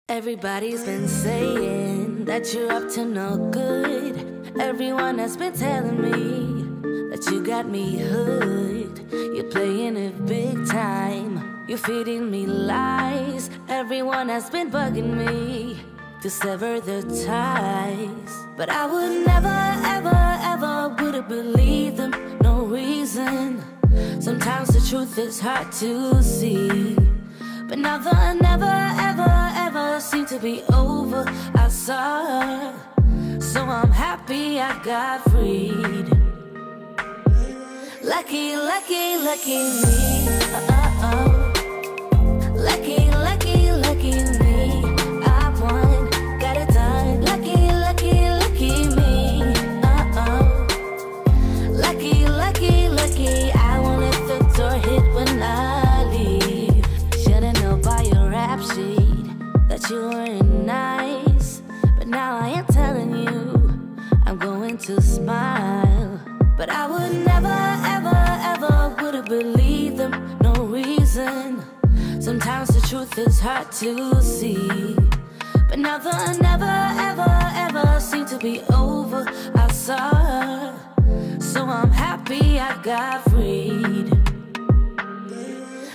Everybody's been saying that you're up to no good. Everyone has been telling me that you got me hooked. You're playing it big time. You're feeding me lies. Everyone has been bugging me to sever the ties. But I would never, ever, ever would have believed them. No reason. Sometimes the truth is hard to see. But now the never, ever, ever seemed to be over. I saw her, so I'm happy I got freed. Lucky, lucky, lucky me. Lucky, lucky, lucky me. I won, got it done. Lucky, lucky, lucky me. Lucky, lucky, lucky. I won't let the door hit when I leave. Should've known by your rap sheet that you weren't nice, but now I am telling you I'm going to smile. But I would never, ever, ever would have believed them. No reason. Sometimes the truth is hard to see. But now the never, ever, ever seemed to be over. I saw her, so I'm happy I got freed.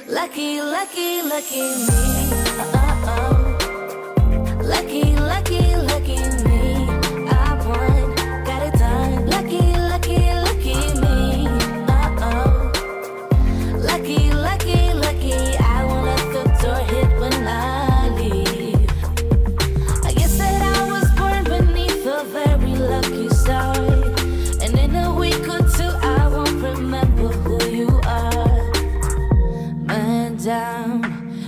Lucky, lucky, lucky me. Lucky, lucky, lucky me. I won, got it done. Lucky, lucky, lucky me. Lucky, lucky, lucky. I won't let the door hit when I leave. I guess that I was born beneath a very lucky star, and in a week or two I won't remember who you are. Man down,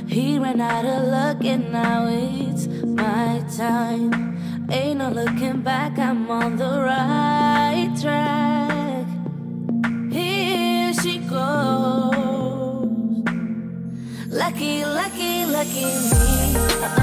he ran out of luck and now it's my time. Ain't no looking back, I'm on the right track. Here she goes. Lucky, lucky, lucky me.